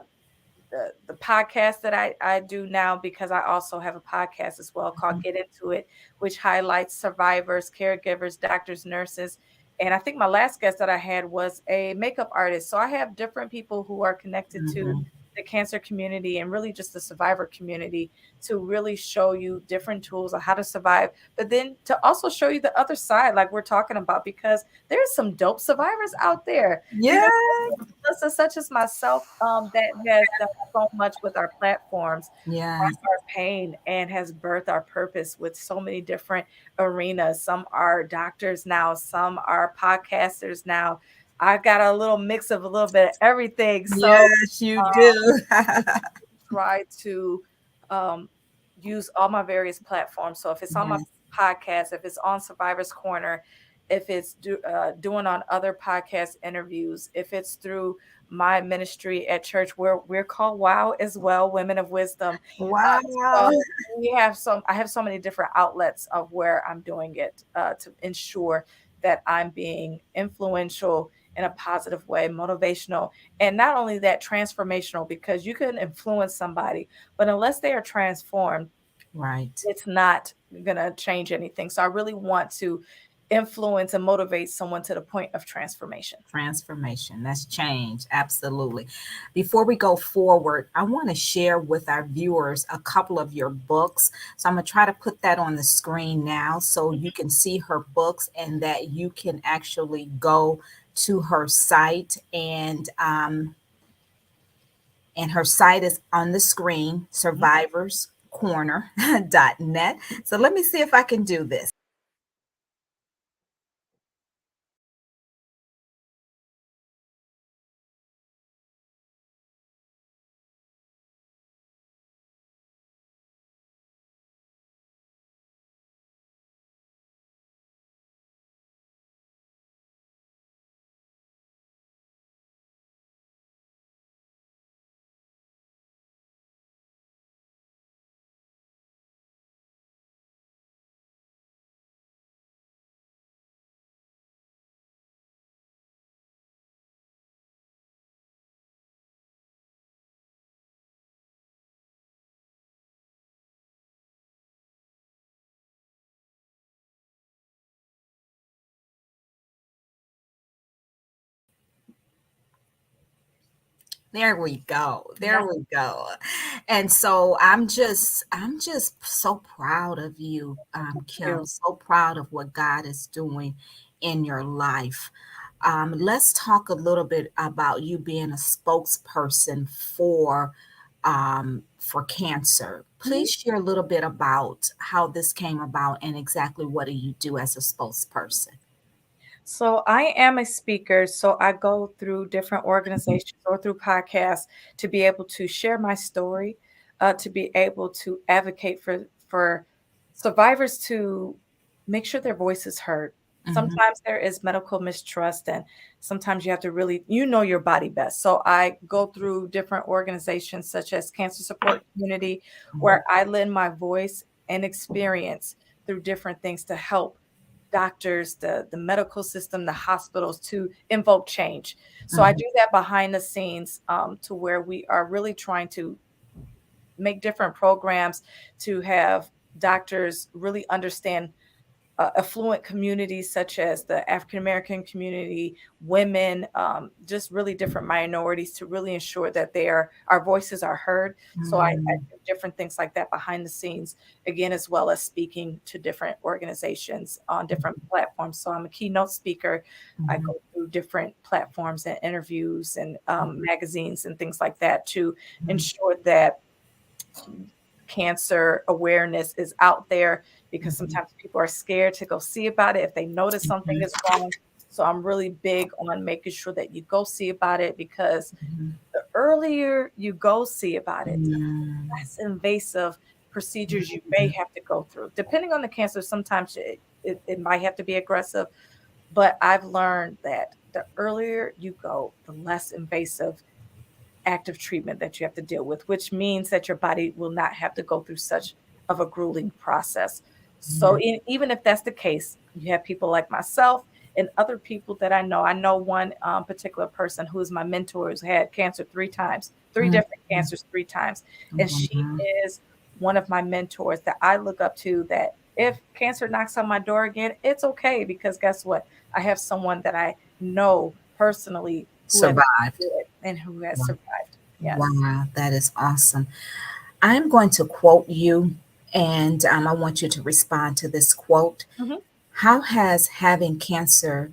the podcast that I do now, because I also have a podcast as well called Get Into It, which highlights survivors, caregivers, doctors, nurses. And I think my last guest that I had was a makeup artist. So I have different people who are connected to Mhm. the cancer community and really just the survivor community, to really show you different tools on how to survive, but then to also show you the other side, like we're talking about, because there's some dope survivors out there. Yeah. Such as myself, that has done so much with our platforms Yeah. across our pain, and has birthed our purpose with so many different arenas. Some are doctors now, some are podcasters now. I got a little mix of a little bit of everything. So Yes, you um, do. try to um, use all my various platforms. So if it's on my Yes. podcast, if it's on Survivor's Corner, if it's doing on other podcast interviews, if it's through my ministry at church, where we're called WOW as well, Women of Wisdom. Wow. So I have so many different outlets of where I'm doing it to ensure that I'm being influential in a positive way, motivational, and not only that, transformational, because you can influence somebody, but unless they are transformed, Right. it's not going to change anything. So I really want to influence and motivate someone to the point of transformation. Transformation. That's change. Absolutely. Before we go forward, I want to share with our viewers a couple of your books. So I'm going to try to put that on the screen now so you can see her books and that you can actually go to her site, and her site is on the screen, survivorscorner.net. So let me see if I can do this. There we go. Yeah. There we go. And so I'm just so proud of you, Kim. You. So proud of what God is doing in your life. Let's talk a little bit about you being a spokesperson for cancer. Mhm. Please share a little bit about how this came about and exactly what do you do as a spokesperson. So I am a speaker, so I go through different organizations or through podcasts to be able to share my story, to be able to advocate for survivors to make sure their voice is heard. Mhm, Sometimes there is medical mistrust, and sometimes you have to really you know your body best. So I go through different organizations such as Cancer Support Community, mhm, where I lend my voice and experience through different things to help doctors, the medical system, the hospitals to invoke change. So I mhm, do that behind the scenes to where we are really trying to make different programs to have doctors really understand affluent communities such as the African American community, women, just really different minorities to really ensure that our voices are heard. So I mm, do different things like that behind the scenes, again, as well as speaking to different organizations on different platforms. So I'm a keynote speaker. I mhm, go through different platforms and interviews and magazines and things like that to mhm, ensure that cancer awareness is out there because mhm, sometimes people are scared to go see about it if they notice something mhm, is wrong. So I'm really big on making sure that you go see about it because mhm, the earlier you go see about it, mm, less invasive procedures you may have to go through. Depending on the cancer, sometimes it might have to be aggressive, but I've learned that the earlier you go, the less invasive active treatment that you have to deal with, which means that your body will not have to go through such of a grueling process. So yeah, even if that's the case, you have people like myself and other people that I know. I know one particular person who is my mentor who's had cancer 3 times, three mhm, different cancers 3 times. And she wow, is one of my mentors that I look up to that if cancer knocks on my door again, it's okay because guess what? I have someone that I know personally who has survived. it and who has Wow, survived. Yes. wow, that is awesome. I'm going to quote you, and I want you to respond to this quote. Mhm. How has having cancer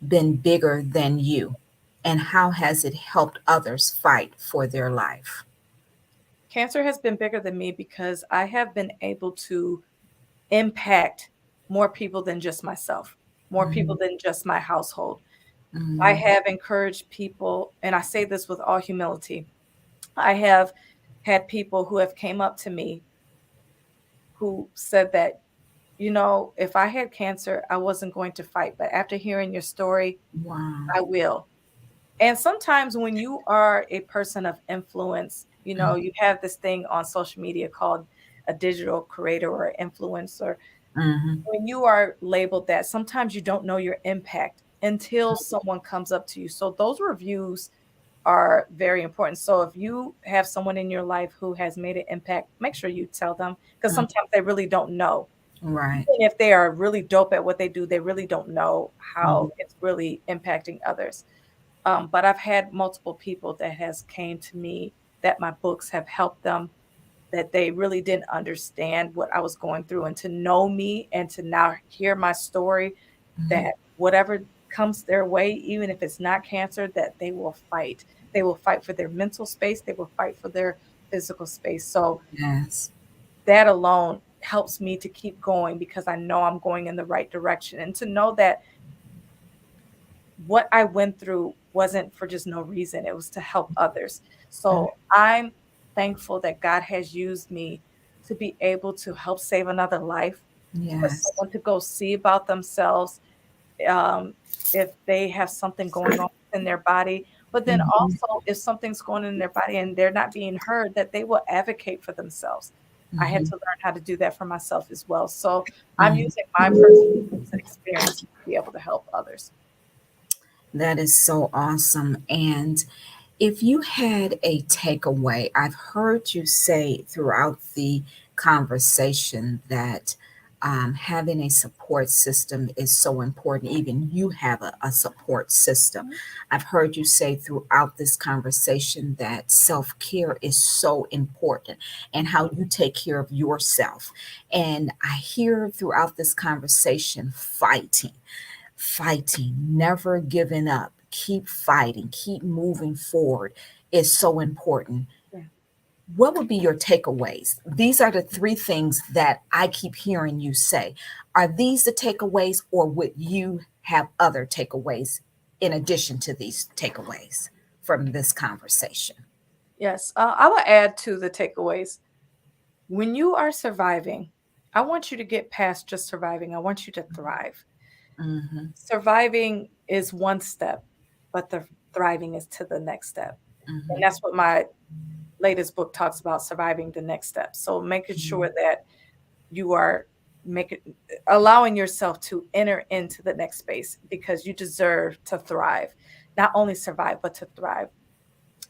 been bigger than you, and how has it helped others fight for their life? Cancer has been bigger than me because I have been able to impact more people than just myself, more people Mhm, than just my household. I mhm, have encouraged people, and I say this with all humility. I have had people who have came up to me who said that, if I had cancer, I wasn't going to fight, but after hearing your story, wow. I will. And sometimes when you are a person of influence, Mhm, you have this thing on social media called a digital creator or influencer. mhm, When you are labeled that, sometimes you don't know your impact until someone comes up to you. So those reviews are very important. So if you have someone in your life who has made an impact, make sure you tell them because mhm, sometimes they really don't know. right. Even if they are really dope at what they do, they really don't know Mhm, how it's really impacting others. But I've had multiple people that has came to me that my books have helped them, that they really didn't understand what I was going through, and to know me and to now hear my story, mhm, that whatever comes their way, even if it's not cancer, that they will fight. They will fight for their mental space. They will fight for their physical space. So yes. that alone helps me to keep going because I know I'm going in the right direction and to know that what I went through wasn't for just no reason. It was to help others. Mhm, So I'm thankful that God has used me to be able to help save another life, for yes. someone to go see about themselves, um, if they have something going on in their body. But then Mhm, also, if something's going on in their body and they're not being heard, that they will advocate for themselves. I had mhm, to learn how to do that for myself as well. So I'm mhm. using my personal experience to be able to help others. That is so awesome. And if you had a takeaway, I've heard you say throughout the conversation that having a support system is so important. Even you have a support system. I've heard you say throughout this conversation that self care is so important and how you take care of yourself. And I hear throughout this conversation fighting, never giving up, keep fighting, keep moving forward is so important. Yeah. What would be your takeaways? These are the three things that I keep hearing you say. Are these the takeaways, or would you have other takeaways in addition to these takeaways from this conversation? Yes, I will add to the takeaways. When you are surviving, I want you to get past just surviving. I want you to thrive. Mm-hmm, Surviving is one step, but the thriving is to the next step. And mm-hmm, that's what my latest book talks about, surviving the next step. So making sure that you are making allowing yourself to enter into the next space because you deserve to thrive. Not only survive, but to thrive.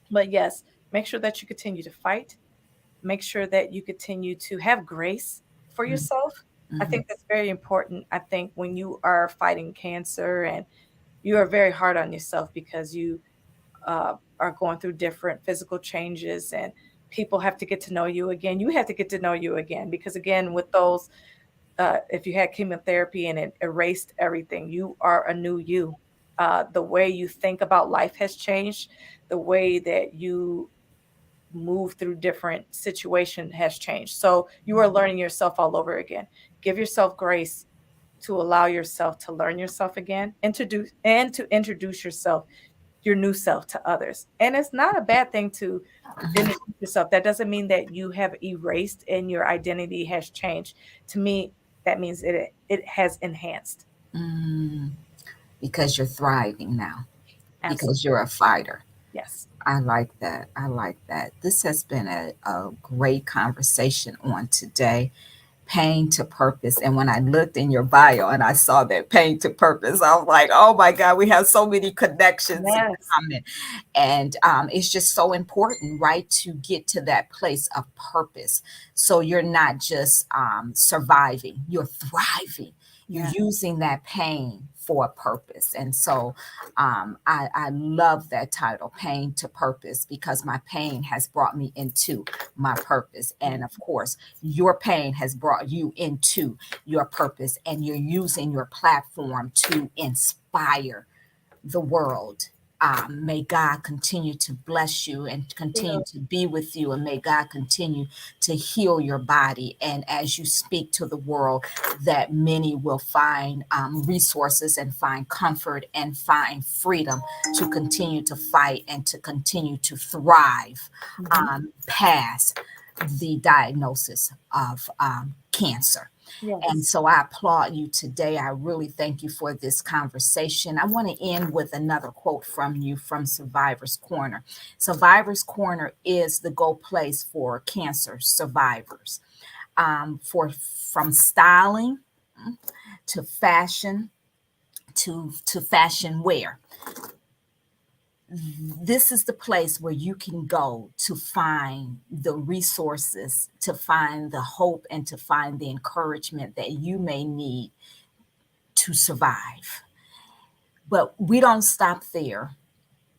But yes, make sure that you continue to fight. Make sure that you continue to have grace for yourself. I mm-hmm, think that's very important. I think when you are fighting cancer and you are very hard on yourself because you are going through different physical changes and people have to get to know you again. You have to get to know you again because, again, with those, if you had chemotherapy and it erased everything, you are a new you. The way you think about life has changed. The way that you move through different situation has changed. So you are learning yourself all over again. Give yourself grace to allow yourself to learn yourself again, to introduce yourself, your new self to others. And it's not a bad thing to introduce yourself. That doesn't mean that you have erased and your identity has changed. To me, that means it has enhanced. mm. Because you're thriving now, because Absolutely. you're a fighter. Yes. I like that. I like that. This has been a great conversation on today. Pain to purpose. And when I looked in your bio and I saw that pain to purpose, I was like, oh my God, we have so many connections in Yes. common. And it's just so important, right, to get to that place of purpose. So you're not just surviving, you're thriving. You're Yeah. using that pain for a purpose. And so I love that title, Pain to Purpose, because my pain has brought me into my purpose. And of course, your pain has brought you into your purpose, and you're using your platform to inspire the world. May God continue to bless you and continue Yeah. to be with you, and may God continue to heal your body. And as you speak to the world, that many will find resources and find comfort and find freedom to continue to fight and to continue to thrive Mhm. past the diagnosis of cancer. And Yes. so I applaud you today. I really thank you for this conversation. I want to end with another quote from you from Survivor's Corner. Survivor's Corner is the go place for cancer survivors. For from styling to fashion to fashion wear. This is the place where you can go to find the resources, to find the hope, and to find the encouragement that you may need to survive. But we don't stop there.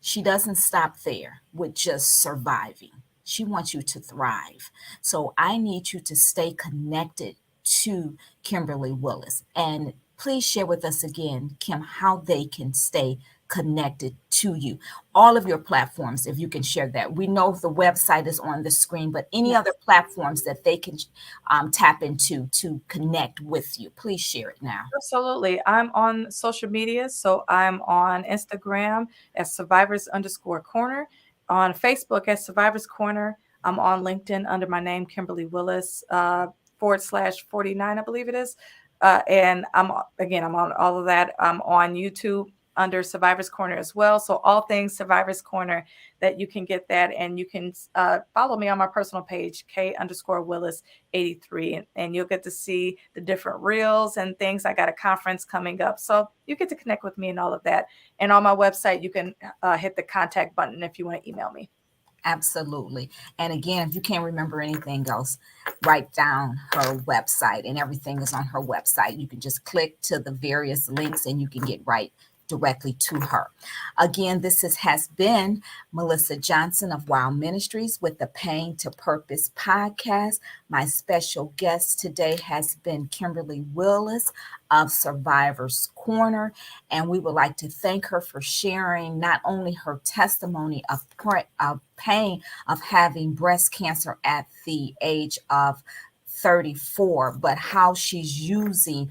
She doesn't stop there with just surviving. She wants you to thrive. So I need you to stay connected to Kimberly Willis. And please share with us again, Kim, how they can stay connected to you. All of your platforms, if you can share that. We know the website is on the screen, but any other Yes. platforms that they can tap into to connect with you, please share it now. Absolutely. I'm on social media. So I'm on Instagram as survivors_corner, on Facebook as Survivors Corner. I'm on LinkedIn under my name, Kimberly Willis, /49, I believe it is. And I'm on all of that. I'm on YouTube under Survivors Corner as well. So all things Survivors Corner, that you can get that. And you can follow me on my personal page, K_Willis 83, and you'll get to see the different reels and things. I got a conference coming up, so you get to connect with me and all of that. And on my website, you can hit the contact button if you want to email me. Absolutely. And again, if you can't remember anything else, write down her website, and everything is on her website. You can just click to the various links and you can get right directly to her. Again, has been Melissa Johnson of Wow Ministries with the Pain to Purpose podcast. My special guest today has been Kimberly Willis of Survivor's Corner, and we would like to thank her for sharing not only her testimony of pain of having breast cancer at the age of 34, but how she's using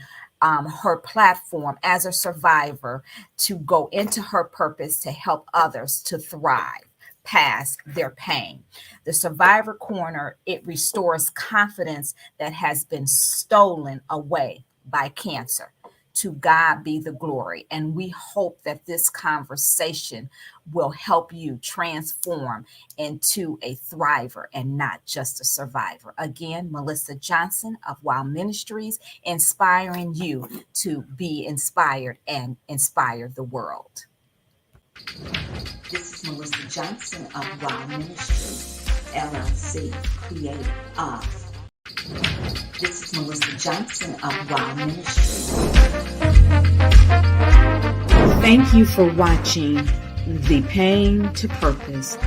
her platform as a survivor to go into her purpose to help others to thrive past their pain. The Survivor Corner, it restores confidence that has been stolen away by cancer. To God be the glory. And we hope that this conversation will help you transform into a thriver and not just a survivor. Again, Melissa Johnson of Wow Ministries, inspiring you to be inspired and inspire the world. This is Melissa Johnson of Wow Ministries, LLC, creator of. This is Melissa Johnson of Wow Ministries. Thank you for watching the Pain to Purpose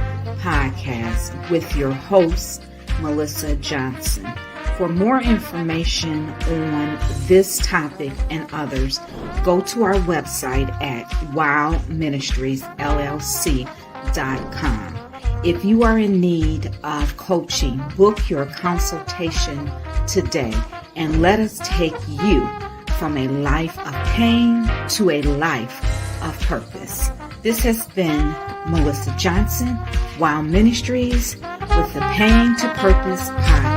podcast with your host, Melissa Johnson. For more information on this topic and others, go to our website at wowministriesllc.com. If you are in need of coaching, book your consultation today and let us take you from a life of pain to a life of purpose. This has been Melissa Johnson, Wow Ministries, with the Pain to Purpose podcast.